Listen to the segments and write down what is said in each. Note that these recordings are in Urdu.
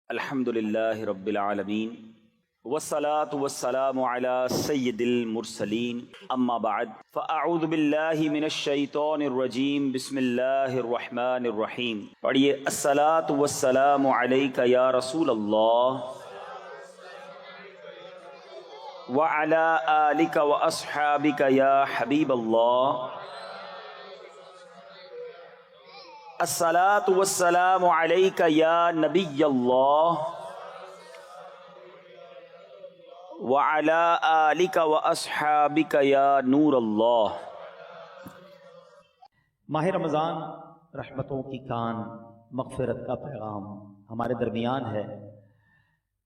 الحمدللہ رب العالمین والصلاة والسلام علی سید المرسلین اما بعد فاعوذ باللہ من الشیطان الرجیم بسم اللہ الرحمن الرحیم. پڑھیے الصلاة والسلام علیک یا رسول اللہ وعلی آلک واصحابک یا حبیب اللہ. الصلاۃ والسلام علیک یا نبی اللہ وعلی آلک واصحابک یا نور اللہ. ماہ رمضان رحمتوں کی کان، مغفرت کا پیغام ہمارے درمیان ہے.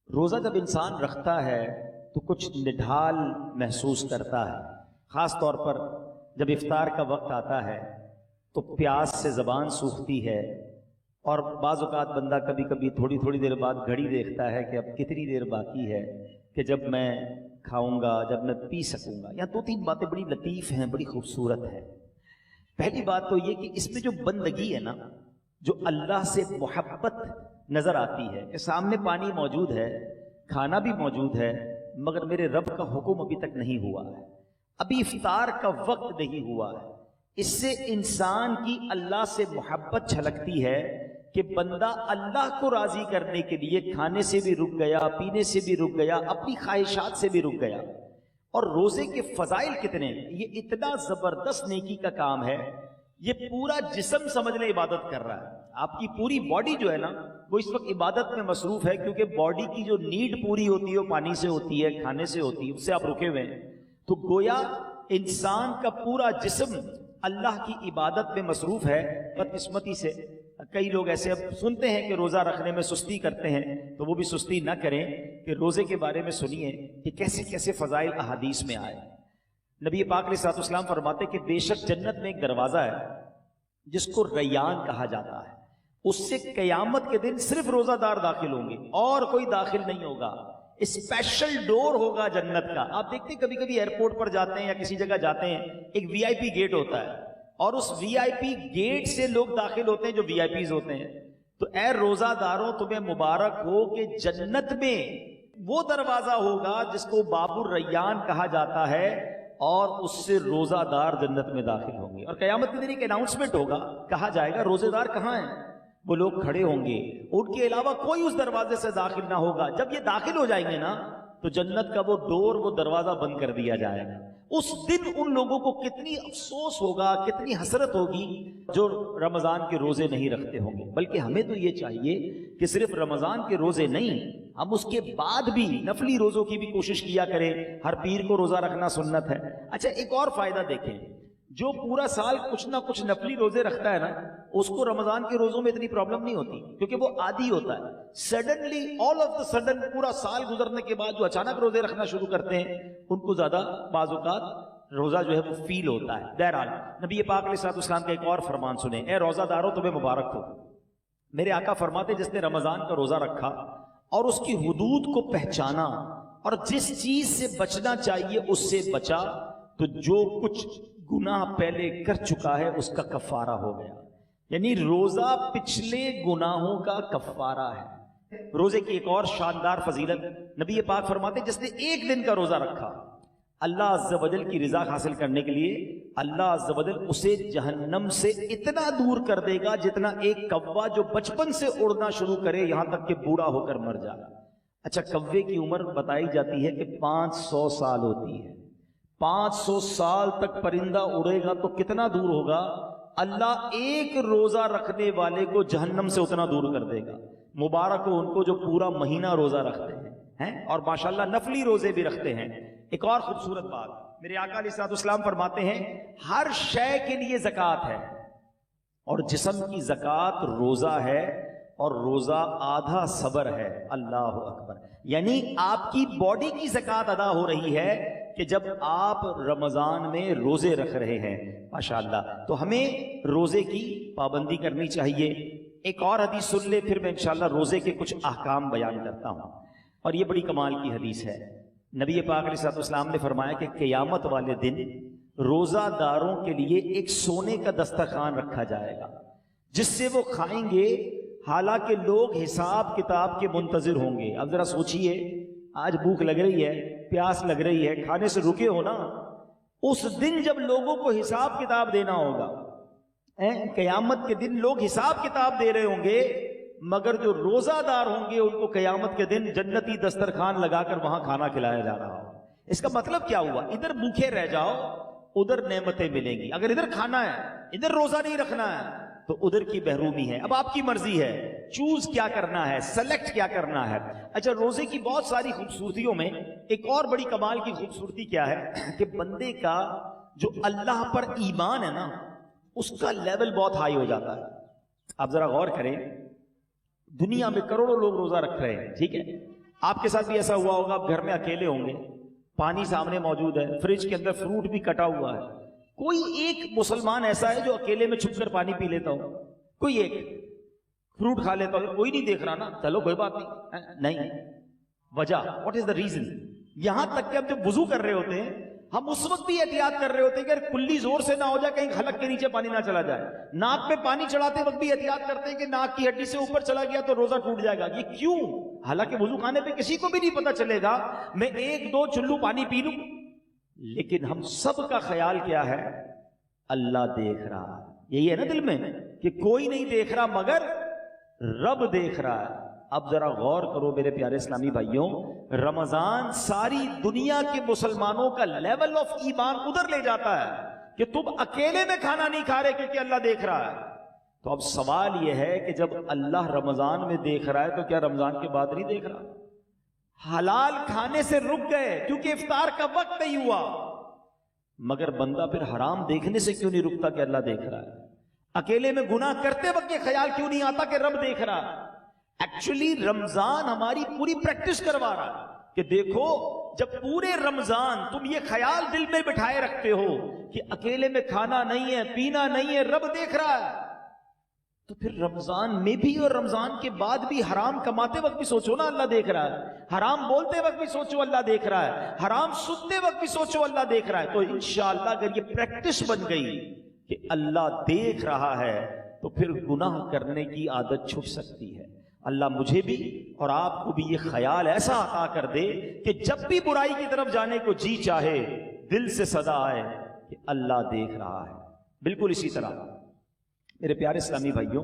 روزہ جب انسان رکھتا ہے تو کچھ نڈھال محسوس کرتا ہے، خاص طور پر جب افطار کا وقت آتا ہے تو پیاس سے زبان سوکھتی ہے، اور بعض اوقات بندہ کبھی کبھی تھوڑی دیر بعد گھڑی دیکھتا ہے کہ اب کتنی دیر باقی ہے کہ جب میں کھاؤں گا، جب میں پی سکوں گا. یہاں دو تین باتیں بڑی لطیف ہیں، بڑی خوبصورت ہے. پہلی بات تو یہ کہ اس میں جو بندگی ہے نا، جو اللہ سے محبت نظر آتی ہے کہ سامنے پانی موجود ہے، کھانا بھی موجود ہے، مگر میرے رب کا حکم ابھی تک نہیں ہوا ہے، ابھی افطار کا وقت نہیں ہوا ہے. اس سے انسان کی اللہ سے محبت چھلکتی ہے کہ بندہ اللہ کو راضی کرنے کے لیے کھانے سے بھی رک گیا، پینے سے بھی رک گیا، اپنی خواہشات سے بھی رک گیا. اور روزے کے فضائل کتنے ہیں، یہ اتنا زبردست نیکی کا کام ہے. یہ پورا جسم سمجھ لیں عبادت کر رہا ہے. آپ کی پوری باڈی جو ہے نا وہ اس وقت عبادت میں مصروف ہے، کیونکہ باڈی کی جو نیڈ پوری ہوتی ہے وہ پانی سے ہوتی ہے، کھانے سے ہوتی ہے، اس سے آپ رکے ہوئے ہیں. تو گویا انسان کا پورا جسم اللہ کی عبادت میں مصروف ہے. بدقسمتی سے کئی لوگ ایسے اب سنتے ہیں کہ روزہ رکھنے میں سستی کرتے ہیں، تو وہ بھی سستی نہ کریں کہ روزے کے بارے میں سنیے کہ کیسے کیسے فضائل احادیث میں آئے. نبی پاک علیہ الصلوۃ والسلام فرماتے کہ بے شک جنت میں ایک دروازہ ہے جس کو ریان کہا جاتا ہے، اس سے قیامت کے دن صرف روزہ دار داخل ہوں گے اور کوئی داخل نہیں ہوگا. اسپیشل ڈور ہوگا جنت کا. آپ دیکھتے ہیں کبھی کبھی ایئرپورٹ پر جاتے ہیں یا کسی جگہ جاتے ہیں، ایک وی آئی پی گیٹ ہوتا ہے اور اس وی آئی پی گیٹ سے لوگ داخل ہوتے ہیں جو وی آئی پیز ہوتے ہیں. تو اے روزہ داروں تمہیں مبارک ہو کہ جنت میں وہ دروازہ ہوگا جس کو باب الریان کہا جاتا ہے، اور اس سے روزہ دار جنت میں داخل ہوں گے. اور قیامت کے دن ایک اناؤنسمنٹ ہوگا، کہا جائے گا روزے دار کہاں ہیں؟ وہ لوگ کھڑے ہوں گے، ان کے علاوہ کوئی اس دروازے سے داخل نہ ہوگا. جب یہ داخل ہو جائیں گے نا تو جنت کا وہ ڈور، وہ دروازہ بند کر دیا جائے گا. اس دن ان لوگوں کو کتنی افسوس ہوگا، کتنی حسرت ہوگی جو رمضان کے روزے نہیں رکھتے ہوں گے. بلکہ ہمیں تو یہ چاہیے کہ صرف رمضان کے روزے نہیں، ہم اس کے بعد بھی نفلی روزوں کی بھی کوشش کیا کریں. ہر پیر کو روزہ رکھنا سنت ہے. اچھا ایک اور فائدہ دیکھیں، جو پورا سال کچھ نہ کچھ نفلی روزے رکھتا ہے نا، اس کو رمضان کے روزوں میں اتنی پرابلم نہیں ہوتی، کیونکہ وہ عادی ہوتا ہے. Suddenly all of the sudden پورا سال گزرنے کے بعد جو اچانک روزے رکھنا شروع کرتے ہیں ان کو زیادہ بعض اوقات روزہ جو ہے وہ فیل ہوتا ہے. بہرحال نبی پاک علیہ الصلوۃ والسلام کا ایک اور فرمان سنیں. اے روزہ داروں تمہیں مبارک ہو. میرے آقا فرماتے جس نے رمضان کا روزہ رکھا اور اس کی حدود کو پہچانا اور جس چیز سے بچنا چاہیے اس سے بچا، تو جو کچھ گناہ پہلے کر چکا ہے اس کا کفارہ ہو گیا. یعنی روزہ پچھلے گناہوں کا کفارہ ہے. روزے کی ایک اور شاندار فضیلت، نبی پاک فرماتے جس نے ایک دن کا روزہ رکھا، اللہ عز و جل کی رضا حاصل کرنے کے لیے اللہ عز و جل اسے جہنم سے اتنا دور کر دے گا جتنا ایک کوا جو بچپن سے اڑنا شروع کرے یہاں تک کہ بوڑھا ہو کر مر جائے. اچھا کوے کی عمر بتائی جاتی ہے کہ 500 سال ہوتی ہے. 500 سال تک پرندہ اڑے گا تو کتنا دور ہوگا؟ اللہ ایک روزہ رکھنے والے کو جہنم سے اتنا دور کر دے گا. مبارک ہو ان کو جو پورا مہینہ روزہ رکھتے ہیں اور ماشاءاللہ نفلی روزے بھی رکھتے ہیں. ایک اور خوبصورت بات، میرے آقا علیہ الصلوۃ والسلام فرماتے ہیں ہر شے کے لیے زکوٰۃ ہے، اور جسم کی زکوٰۃ روزہ ہے، اور روزہ آدھا صبر ہے. اللہ اکبر. یعنی آپ کی باڈی کی زکوٰۃ ادا ہو رہی ہے کہ جب آپ رمضان میں روزے رکھ رہے ہیں. ماشاءاللہ. تو ہمیں روزے کی پابندی کرنی چاہیے. ایک اور حدیث سن لے، پھر میں انشاءاللہ روزے کے کچھ احکام بیان کرتا ہوں، اور یہ بڑی کمال کی حدیث ہے. نبی پاک علیہ الصلوۃ والسلام نے فرمایا کہ قیامت والے دن روزہ داروں کے لیے ایک سونے کا دسترخوان رکھا جائے گا جس سے وہ کھائیں گے حالانکہ لوگ حساب کتاب کے منتظر ہوں گے. اب ذرا سوچئے, آج بھوک لگ رہی ہے, پیاس لگ رہی ہے, کھانے سے رکے ہو نا, اس دن جب لوگوں کو حساب کتاب دینا ہوگا, قیامت کے دن لوگ حساب کتاب دے رہے ہوں گے, مگر جو روزہ دار ہوں گے ان کو قیامت کے دن جنتی دسترخوان لگا کر وہاں کھانا کھلایا جا رہا ہو. اس کا مطلب کیا ہوا؟ ادھر بھوکے رہ جاؤ, ادھر نعمتیں ملیں گی. اگر ادھر کھانا ہے, ادھر روزہ نہیں رکھنا ہے, تو ادھر کی محرومی ہے. اب آپ کی مرضی ہے, چوز کیا کرنا ہے, سلیکٹ کیا کرنا ہے. اچھا, روزے کی بہت ساری خوبصورتیوں میں ایک اور بڑی کمال کی خوبصورتی کیا ہے کہ بندے کا جو اللہ پر ایمان ہے نا, اس کا لیول بہت ہائی ہو جاتا ہے. آپ ذرا غور کریں, دنیا میں کروڑوں لوگ روزہ رکھ رہے ہیں, ٹھیک ہے, آپ کے ساتھ بھی ایسا ہوا ہوگا, آپ گھر میں اکیلے ہوں گے, پانی سامنے موجود ہے, فریج کے اندر فروٹ بھی کٹا ہوا ہے. کوئی ایک مسلمان ایسا ہے جو اکیلے میں چھپ کر پانی پی لیتا ہو, کوئی ایک فروٹ کھا لیتا ہو, کوئی نہیں دیکھ رہا نا, چلو کوئی بات نہیں. وجہ, واٹ از دا ریزن؟ یہاں تک کہ ہم جب وضو کر رہے ہوتے ہیں, ہم اس وقت بھی احتیاط کر رہے ہوتے ہیں کہ کلی زور سے نہ ہو جائے, کہیں حلق کے نیچے پانی نہ چلا جائے. ناک پہ پانی چڑھاتے وقت بھی احتیاط کرتے ہیں کہ ناک کی ہڈی سے اوپر چلا گیا تو روزہ ٹوٹ جائے گا. یہ کیوں؟ حالانکہ وضو خانے پہ کسی کو بھی نہیں پتا چلے گا, میں ایک دو چلو پانی پی لوں, لیکن ہم سب کا خیال کیا ہے؟ اللہ دیکھ رہا ہے. یہی ہے نا دل میں کہ کوئی نہیں دیکھ رہا مگر رب دیکھ رہا ہے. اب ذرا غور کرو میرے پیارے اسلامی بھائیوں, رمضان ساری دنیا کے مسلمانوں کا لیول آف ایمان ادھر لے جاتا ہے کہ تم اکیلے میں کھانا نہیں کھا رہے کیونکہ اللہ دیکھ رہا ہے. تو اب سوال یہ ہے کہ جب اللہ رمضان میں دیکھ رہا ہے تو کیا رمضان کے بعد نہیں دیکھ رہا؟ حلال کھانے سے رک گئے کیونکہ افطار کا وقت نہیں ہوا, مگر بندہ پھر حرام دیکھنے سے کیوں نہیں رکتا کہ اللہ دیکھ رہا ہے؟ اکیلے میں گناہ کرتے وقت یہ خیال کیوں نہیں آتا کہ رب دیکھ رہا ہے؟ ایکچولی رمضان ہماری پوری پریکٹس کروا رہا ہے کہ دیکھو, جب پورے رمضان تم یہ خیال دل میں بٹھائے رکھتے ہو کہ اکیلے میں کھانا نہیں ہے, پینا نہیں ہے, رب دیکھ رہا ہے, تو پھر رمضان میں بھی اور رمضان کے بعد بھی حرام کماتے وقت بھی سوچو نا اللہ دیکھ رہا ہے, حرام بولتے وقت بھی سوچو اللہ دیکھ رہا ہے, حرام سنتے وقت بھی سوچو اللہ دیکھ رہا ہے. تو انشاءاللہ اگر یہ پریکٹس بن گئی کہ اللہ دیکھ رہا ہے تو پھر گناہ کرنے کی عادت چھوٹ سکتی ہے. اللہ مجھے بھی اور آپ کو بھی یہ خیال ایسا عطا کر دے کہ جب بھی برائی کی طرف جانے کو جی چاہے دل سے صدا آئے کہ اللہ دیکھ رہا ہے. بالکل اسی طرح میرے پیارے اسلامی بھائیوں,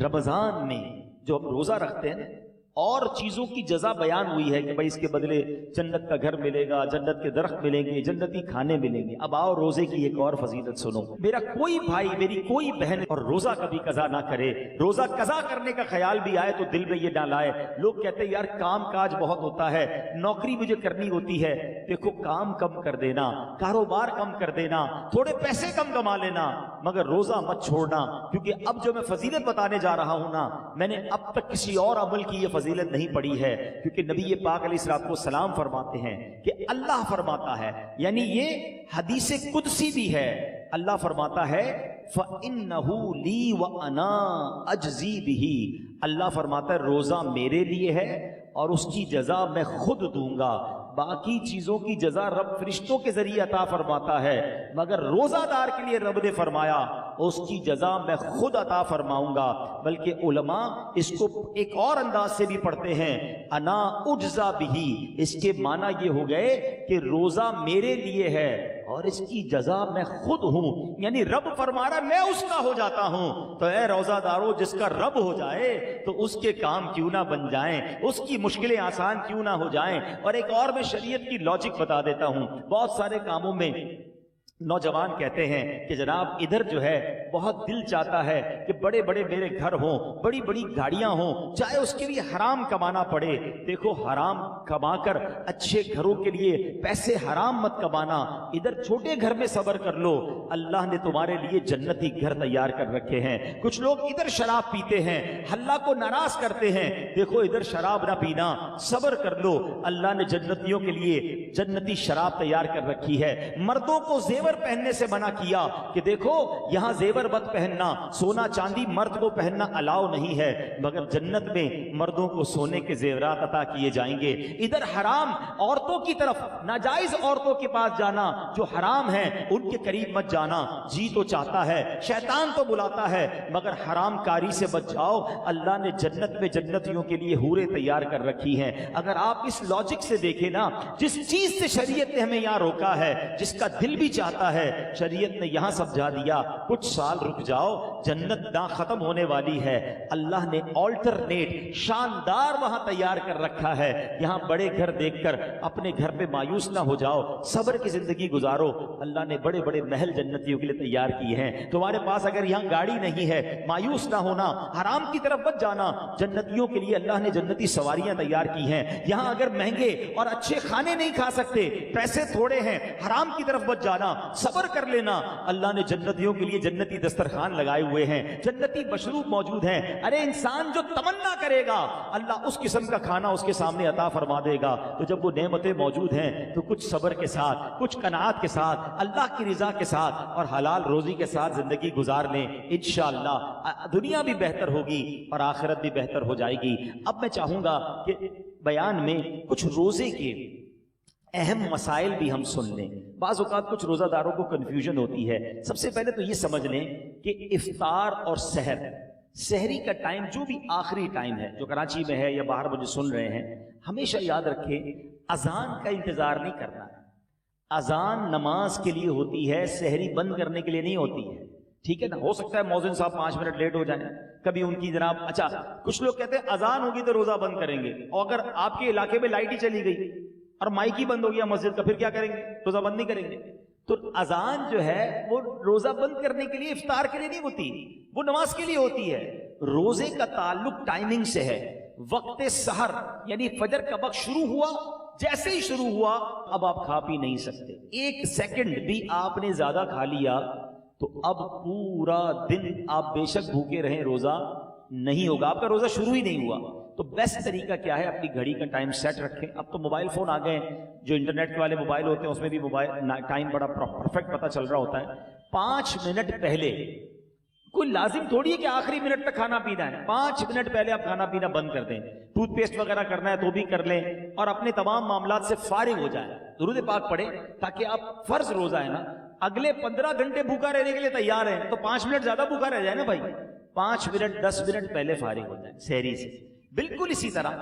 رمضان میں جو ہم روزہ رکھتے ہیں اور چیزوں کی جزا بیان ہوئی ہے کہ بھائی اس کے بدلے جنت کا گھر ملے گا, جنت کے درخت ملیں گے, جنتی کھانے ملیں گے. اب آؤ روزے کی ایک اور فضیلت سنو. میرا کوئی بھائی, میری کوئی بہن اور روزہ کبھی قضا نہ کرے, روزہ قضا کرنے کا خیال بھی آئے تو دل میں یہ نہ لائے. لوگ کہتے ہیں یار کام کاج بہت ہوتا ہے, نوکری مجھے کرنی ہوتی ہے. دیکھو, کام کم کر دینا, کاروبار کم کر دینا, تھوڑے پیسے کم کما لینا, مگر روزہ مت چھوڑنا. کیونکہ اب جو میں فضیلت بتانے جا رہا ہوں نا, میں نے اب تک کسی اور عمل کی یہ فضیلت نہیں پڑی ہے. کیونکہ نبی پاک علیہ الصلوۃ والسلام فرماتے ہیں کہ اللہ فرماتا ہے, یعنی یہ حدیث قدسی بھی ہے, اللہ فرماتا ہے فَإِنَّهُ لِي وَأَنَا أَجْزِي بِهِ. اللہ فرماتا ہے روزہ میرے لیے ہے اور اس کی جزا میں خود دوں گا. باقی چیزوں کی جزا رب فرشتوں کے ذریعے عطا فرماتا ہے, مگر روزہ دار کے لیے رب نے فرمایا اس کی جزا میں خود عطا فرماؤں گا. بلکہ علماء اس کو ایک اور انداز سے بھی پڑھتے ہیں, انا اجزا بہی. اس کے معنی یہ ہو گئے کہ روزہ میرے لیے ہے اور اس کی جزا میں خود ہوں. یعنی رب فرما رہا میں اس کا ہو جاتا ہوں. تو اے روزہ دارو, جس کا رب ہو جائے تو اس کے کام کیوں نہ بن جائیں, اس کی مشکلیں آسان کیوں نہ ہو جائیں. اور ایک اور میں شریعت کی لاجک بتا دیتا ہوں. بہت سارے کاموں میں نوجوان کہتے ہیں کہ جناب ادھر جو ہے بہت دل چاہتا ہے کہ بڑے بڑے میرے گھر ہوں, بڑی بڑی گاڑیاں ہوں, چاہے اس کے لیے حرام کمانا پڑے. دیکھو, حرام کما کر اچھے گھروں کے لیے پیسے حرام مت کمانا, ادھر چھوٹے گھر میں صبر کر لو, اللہ نے تمہارے لیے جنتی گھر تیار کر رکھے ہیں. کچھ لوگ ادھر شراب پیتے ہیں, اللہ کو ناراض کرتے ہیں, دیکھو ادھر شراب نہ پینا, صبر کر لو, اللہ نے جنتیوں کے لیے جنتی شراب تیار کر رکھی ہے. مردوں کو زیور زیور پہننے سے منع کیا کہ دیکھو یہاں زیور مت پہننا، سونا چاندی مرد کو پہننا الاؤ نہیں ہے، مگر جنت میں مردوں کو سونے کے زیورات عطا کیے جائیں گے۔ ادھر حرام عورتوں کی طرف، ناجائز عورتوں کے پاس جانا جو حرام ہیں ان کے قریب مت جانا۔ جی تو چاہتا ہے، شیطان تو بلاتا ہے، مگر حرام کاری سے بچ جاؤ۔ اللہ نے جنت میں جنتیوں کے لیے حوریں تیار کر رکھی ہیں۔ اگر آپ اس لاجک سے دیکھیں نا، جس چیز سے شریعت نے ہمیں یہاں روکا ہے، جس کا دل بھی چاہتا ہے، شریعت نے یہاں سمجھا دیا کچھ سال رک جاؤ، جنت نہ ختم ہونے والی ہے۔ اللہ نے آلٹرنیٹ شاندار وہاں تیار کر رکھا ہے۔ یہاں بڑے گھر دیکھ کر اپنے گھر پہ مایوس نہ ہو جاؤ، صبر کی زندگی گزارو۔ اللہ نے بڑے بڑے محل جنتیوں کے لیے تیار کیے ہیں۔ تمہارے پاس اگر یہاں گاڑی نہیں ہے، مایوس نہ ہونا، حرام کی طرف مت جانا۔ جنتیوں کے لیے اللہ نے جنتی سواریاں تیار کی ہیں۔ یہاں اگر مہنگے اور اچھے کھانے نہیں کھا سکتے، پیسے تھوڑے ہیں، حرام کی طرف مت جانا، صبر کر لینا۔ اللہ نے جنتیوں کے لیے جنتی دسترخوان لگائے ہوئے ہیں، جنتی مشروب موجود ہیں۔ ارے انسان جو تمنا کرے گا اللہ اس قسم کا کھانا اس کے سامنے عطا فرما دے گا۔ تو جب وہ نعمتیں موجود ہیں تو کچھ صبر کے ساتھ، کچھ قناعت کے ساتھ، اللہ کی رضا کے ساتھ اور حلال روزی کے ساتھ زندگی گزار لیں۔ انشاءاللہ دنیا بھی بہتر ہوگی اور آخرت بھی بہتر ہو جائے گی۔ اب میں چاہوں گا کہ بیان میں کچھ روزے کے اہم مسائل بھی ہم سن لیں۔ بعض اوقات کچھ روزہ داروں کو کنفیوژن ہوتی ہے۔ سب سے پہلے تو یہ سمجھ لیں کہ افطار اور سحر، سحری کا ٹائم جو بھی آخری ٹائم ہے، جو کراچی میں ہے یا باہر مجھے سن رہے ہیں، ہمیشہ یاد رکھیں اذان کا انتظار نہیں کرنا ہے۔ اذان نماز کے لیے ہوتی ہے، سحری بند کرنے کے لیے نہیں ہوتی ہے، ٹھیک ہے نا؟ ہو سکتا ہے مؤذن صاحب 5 منٹ لیٹ ہو جائیں، کبھی ان کی جناب اچھا کچھ لوگ کہتے ہیں اذان ہوگی تو روزہ بند کریں گے، اور اگر آپ کے علاقے میں لائٹ ہی چلی گئی اور مائک ہی بند ہو گیا مسجد کا، پھر کیا کریں گے؟ روزہ بند نہیں کریں گے۔ تو اذان جو ہے وہ روزہ بند کرنے کے لیے، افطار کے لیے نہیں ہوتی، وہ نماز کے لیے ہوتی ہے۔ روزے کا تعلق ٹائمنگ سے ہے۔ وقت سحر یعنی فجر کا وقت شروع ہوا، جیسے ہی شروع ہوا اب آپ کھا پی نہیں سکتے۔ 1 سیکنڈ بھی آپ نے زیادہ کھا لیا تو اب پورا دن آپ بے شک بھوکے رہیں، روزہ نہیں ہوگا، آپ کا روزہ شروع ہی نہیں ہوا۔ تو بیسٹ طریقہ کیا ہے؟ اپنی گھڑی کا ٹائم سیٹ رکھیں۔ اب تو موبائل فون آ گئے ہیں، جو انٹرنیٹ والے موبائل ہوتے ہیں اس میں بھی موبائل ٹائم بڑا پرفیکٹ پتہ چل رہا ہوتا ہے۔ 5 منٹ پہلے، کوئی لازم تھوڑی ہے کہ آخری منٹ تک کھانا پینا ہے، 5 منٹ پہلے آپ کھانا پینا بند کر دیں۔ ٹوتھ پیسٹ وغیرہ کرنا ہے تو بھی کر لیں، اور اپنے تمام معاملات سے فارغ ہو جائیں، درود پاک پڑھیں، تاکہ آپ فرض روزہ ہے نا، اگلے 15 گھنٹے بھوکا رہنے کے لیے تیار ہیں تو 5 منٹ زیادہ بھوکا رہ جائے نا بھائی، 5 منٹ 10 منٹ پہلے فارغ ہو جائیں سحری سے۔ بالکل اسی طرح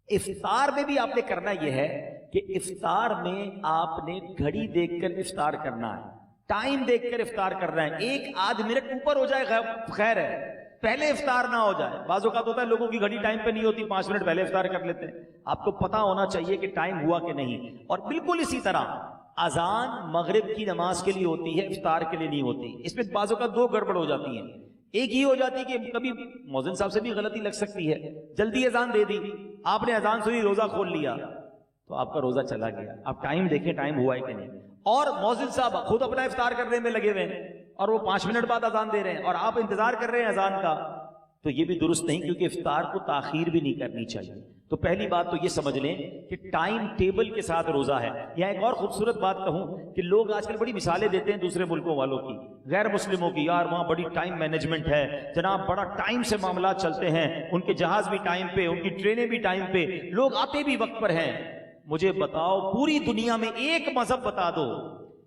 افطار میں بھی آپ نے کرنا یہ ہے کہ افطار میں آپ نے گھڑی دیکھ کر افطار کرنا ہے، ٹائم دیکھ کر افطار کرنا ہے۔ 1 آدھ منٹ اوپر ہو جائے خیر ہے، پہلے افطار نہ ہو جائے۔ بعض اوقات ہوتا ہے لوگوں کی گھڑی ٹائم پہ نہیں ہوتی، 5 منٹ پہلے افطار کر لیتے ہیں۔ آپ کو پتا ہونا چاہیے کہ ٹائم ہوا کہ نہیں۔ اور بالکل اسی طرح اذان مغرب کی نماز کے لیے ہوتی ہے، افطار کے لیے نہیں ہوتی۔ اس میں بعض اوقات 2 گڑبڑ ہو جاتی ہیں۔ ایک یہ ہو جاتی ہے کہ کبھی مؤذن صاحب سے بھی غلطی لگ سکتی ہے، جلدی اذان دے دی، آپ نے اذان سنی روزہ کھول لیا تو آپ کا روزہ چلا گیا۔ آپ ٹائم دیکھیں ٹائم ہوا ہے کہ نہیں۔ اور مؤذن صاحب خود اپنا افطار کرنے میں لگے ہوئے ہیں اور وہ 5 منٹ بعد اذان دے رہے ہیں اور آپ انتظار کر رہے ہیں اذان کا، تو یہ بھی درست نہیں، کیونکہ افطار کو تاخیر بھی نہیں کرنی چاہیے۔ تو پہلی بات تو یہ سمجھ لیں کہ ٹائم ٹیبل کے ساتھ روزہ ہے۔ یہاں ایک اور خوبصورت بات کہوں کہ لوگ آج کل بڑی مثالیں دیتے ہیں دوسرے ملکوں والوں کی، غیر مسلموں کی، یار وہاں بڑی ٹائم مینجمنٹ ہے جناب، بڑا ٹائم سے معاملات چلتے ہیں، ان کے جہاز بھی ٹائم پہ، ان کی ٹرینیں بھی ٹائم پہ، لوگ آتے بھی وقت پر ہیں۔ مجھے بتاؤ پوری دنیا میں ایک مذہب بتا دو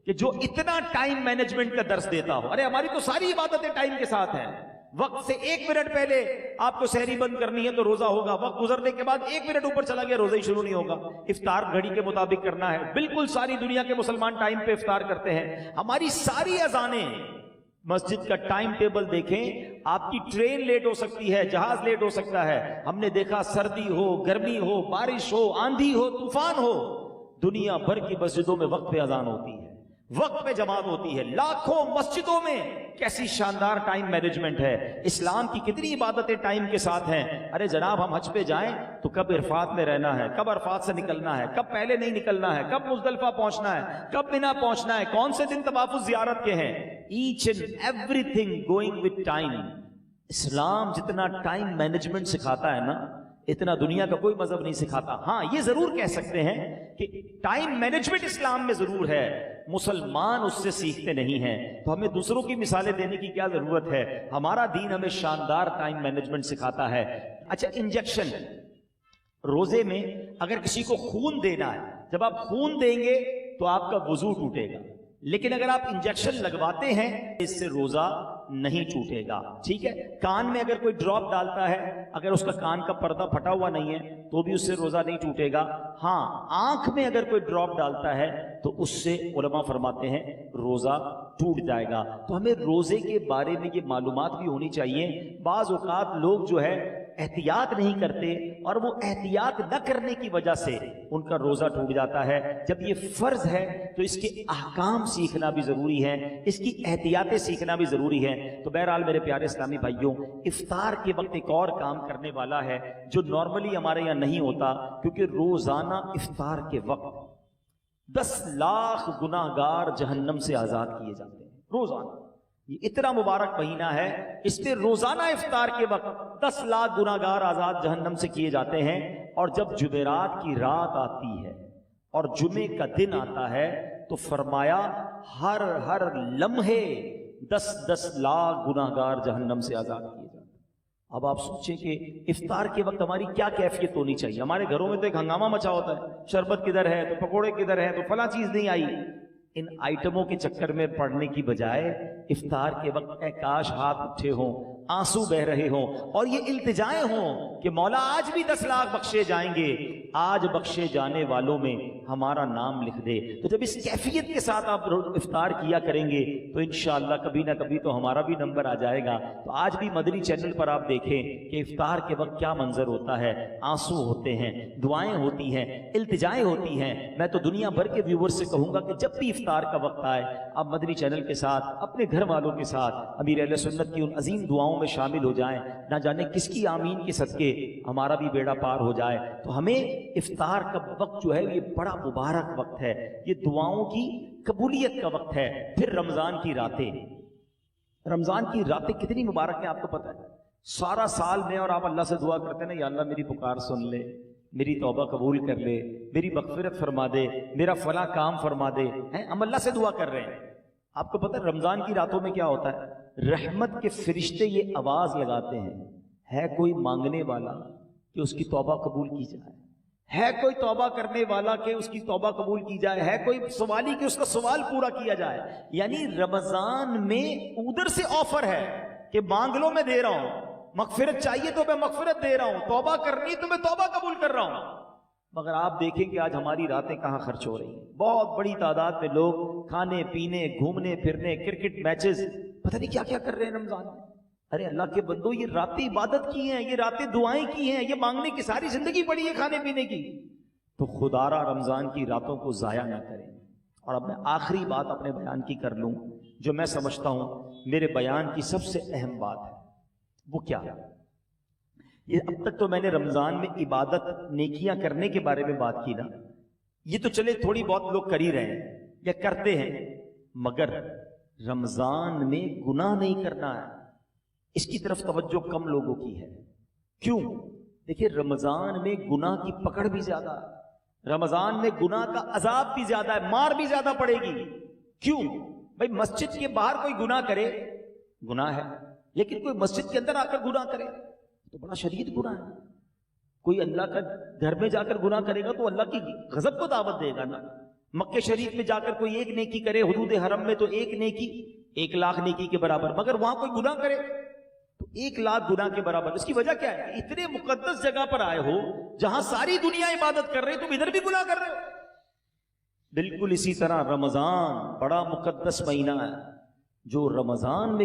کہ جو اتنا ٹائم مینجمنٹ کا درس دیتا ہو۔ ارے ہماری تو ساری عبادتیں ٹائم کے ساتھ ہیں، وقت سے 1 منٹ پہلے آپ کو سحری بند کرنی ہے تو روزہ ہوگا، وقت گزرنے کے بعد 1 منٹ اوپر چلا گیا روزہ ہی شروع نہیں ہوگا۔ افطار گھڑی کے مطابق کرنا ہے، بالکل ساری دنیا کے مسلمان ٹائم پہ افطار کرتے ہیں۔ ہماری ساری اذانیں، مسجد کا ٹائم ٹیبل دیکھیں، آپ کی ٹرین لیٹ ہو سکتی ہے، جہاز لیٹ ہو سکتا ہے۔ ہم نے دیکھا سردی ہو، گرمی ہو، بارش ہو، آندھی ہو، طوفان ہو، دنیا بھر کی مسجدوں میں وقت پہ اذان ہوتی ہے، وقت پہ جماعت ہوتی ہے، لاکھوں مسجدوں میں۔ کیسی شاندار ٹائم مینجمنٹ ہے، اسلام کی کتنی عبادتیں ٹائم کے ساتھ ہیں۔ ارے جناب ہم حج پہ جائیں تو کب عرفات میں رہنا ہے، کب عرفات سے نکلنا ہے، کب پہلے نہیں نکلنا ہے، کب مزدلفہ پہنچنا ہے، کب مینا پہنچنا ہے، کون سے دن طواف زیارت کے ہیں، each and everything going with time. اسلام جتنا ٹائم مینجمنٹ سکھاتا ہے نا، اتنا دنیا کا کوئی مذہب نہیں سکھاتا. ہاں یہ ضرور کہہ سکتے ہیں کہ ٹائم مینجمنٹ اسلام میں ضرور ہے, مسلمان اس سے سیکھتے نہیں ہیں, تو ہمیں دوسروں کی مثالیں دینے کی کیا ضرورت ہے؟ ہمارا دین ہمیں شاندار ٹائم مینجمنٹ سکھاتا ہے. اچھا, انجیکشن روزے میں اگر کسی کو خون دینا ہے, جب آپ خون دیں گے تو آپ کا وضو ٹوٹے گا, لیکن اگر آپ انجیکشن لگواتے ہیں اس سے روزہ نہیں ٹوٹے گا. ٹھیک ہے, کان میں اگر کوئی ڈراپ ڈالتا ہے, اگر اس کا کان کا پردہ پھٹا ہوا نہیں ہے تو بھی اس سے روزہ نہیں ٹوٹے گا. ہاں, آنکھ میں اگر کوئی ڈراپ ڈالتا ہے تو اس سے علماء فرماتے ہیں روزہ ٹوٹ جائے گا. تو ہمیں روزے کے بارے میں یہ معلومات بھی ہونی چاہیے. بعض اوقات لوگ جو ہے احتیاط نہیں کرتے, اور وہ احتیاط نہ کرنے کی وجہ سے ان کا روزہ ٹوٹ جاتا ہے. جب یہ فرض ہے تو اس کے احکام سیکھنا بھی ضروری ہے, اس کی احتیاطیں سیکھنا بھی ضروری ہے. تو بہرحال میرے پیارے اسلامی بھائیوں, افطار کے وقت ایک اور کام کرنے والا ہے جو نارملی ہمارے یہاں نہیں ہوتا, کیونکہ روزانہ افطار کے وقت 10 لاکھ گناہگار جہنم سے آزاد کیے جاتے ہیں. روزانہ, یہ اتنا مبارک مہینہ ہے, اس پہ روزانہ افطار کے وقت 10 لاکھ گناہگار آزاد جہنم سے کیے جاتے ہیں. اور جب جمعرات کی رات آتی ہے اور جمعے کا دن آتا ہے تو فرمایا ہر لمحے 10 لاکھ گناہگار جہنم سے آزاد کیے جاتے ہیں. اب آپ سوچیں کہ افطار کے وقت ہماری کیا کیفیت ہونی چاہیے. ہمارے گھروں میں تو ایک ہنگامہ مچا ہوتا ہے, شربت کدھر ہے تو پکوڑے کدھر ہے تو فلاں چیز نہیں آئی. ان آئٹموں کے چکر میں پڑنے کی بجائے افطار کے وقت اے کاش ہاتھ اٹھے ہوں, آنسو بہ رہے ہوں, اور یہ التجائیں ہوں کہ مولا آج بھی 10 لاکھ بخشے جائیں گے, آج بخشے جانے والوں میں ہمارا نام لکھ دے. تو جب اس کیفیت کے ساتھ آپ افطار کیا کریں گے تو انشاءاللہ کبھی نہ کبھی تو ہمارا بھی نمبر آ جائے گا. تو آج بھی مدنی چینل پر آپ دیکھیں کہ افطار کے وقت کیا منظر ہوتا ہے. آنسو ہوتے ہیں, دعائیں ہوتی ہیں, التجائیں ہوتی ہیں. میں تو دنیا بھر کے ویور سے کہوں گا کہ جب بھی افطار کا وقت آئے آپ مدنی چینل کے ساتھ اپنے گھر والوں کے ساتھ امیر اہل سنت کی ان عظیم دعاؤں میں شامل ہو جائیں. نہ جانے کس کی آمین کے صدقے ہمارا بھی بیڑا پار ہو جائے. تو ہمیں افطار کا وقت جو ہے یہ بڑا مبارک وقت ہے, یہ دعاؤں کی قبولیت کا وقت ہے. پھر رمضان کی راتیں, رمضان کی راتیں کتنی مبارک ہیں آپ کو پتہ ہے. سارا سال میں اور آپ اللہ سے دعا کرتے ہیں نا, یا اللہ میری پکار سن لے, میری توبہ قبول کر لے, میری مغفرت فرما دے, میرا فلاں کام فرما دے. ہم اللہ سے دعا کر رہے ہیں. آپ کو پتہ ہے رمضان کی راتوں میں کیا ہوتا ہے, رحمت کے فرشتے یہ آواز لگاتے ہیں, ہے کوئی مانگنے والا کہ اس کی توبہ قبول کی جائے, ہے کوئی توبہ کرنے والا کہ اس کی توبہ قبول کی جائے, ہے کوئی سوالی کہ اس کا سوال پورا کیا جائے. یعنی رمضان میں ادھر سے آفر ہے کہ مانگ لو میں دے رہا ہوں, مغفرت چاہیے تو میں مغفرت دے رہا ہوں, توبہ کرنی تو میں توبہ قبول کر رہا ہوں. مگر آپ دیکھیں کہ آج ہماری راتیں کہاں خرچ ہو رہی ہیں. بہت بڑی تعداد میں لوگ کھانے پینے, گھومنے پھرنے, کرکٹ میچز, پتہ نہیں کیا کیا کر رہے ہیں رمضان میں. ارے اللہ کے بندو, یہ راتیں عبادت کی ہیں, یہ راتیں دعائیں کی ہیں, یہ مانگنے کی ساری زندگی پڑی ہے کھانے پینے کی. تو خدارا رمضان کی راتوں کو ضائع نہ کریں. اور اب میں آخری بات اپنے بیان کی کر لوں, جو میں سمجھتا ہوں میرے بیان کی سب سے اہم بات ہے. وہ کیا ہے؟ یہ اب تک تو میں نے رمضان میں عبادت نیکیاں کرنے کے بارے میں بات کی نا, یہ تو چلے تھوڑی بہت لوگ کر ہی رہے ہیں یا کرتے ہیں, مگر رمضان میں گناہ نہیں کرنا ہے, اس کی طرف توجہ کم لوگوں کی ہے. کیوں؟ دیکھیں رمضان میں گناہ کی پکڑ بھی زیادہ ہے, رمضان میں گناہ کا عذاب بھی زیادہ ہے, مار بھی زیادہ پڑے گی. کیوں بھائی؟ مسجد کے باہر کوئی گناہ کرے گناہ ہے, لیکن کوئی مسجد کے اندر آ کر گناہ کرے تو بڑا شدید گناہ ہے. کوئی اللہ کا گھر میں جا کر گناہ کرے گا تو اللہ کی غضب کو دعوت دے گا نا. مکہ شریف میں جا کر کوئی ایک نیکی کرے, حدود حرم میں تو ایک نیکی 1 لاکھ نیکی کے برابر, مگر وہاں کوئی گناہ کرے تو 1 لاکھ گناہ کے برابر. اس کی وجہ کیا ہے؟ اتنے مقدس جگہ پر آئے ہو جہاں ساری دنیا عبادت کر رہے, تم ادھر بھی گناہ کر رہے ہو. بالکل اسی طرح رمضان بڑا مقدس مہینہ ہے. جو رمضان میں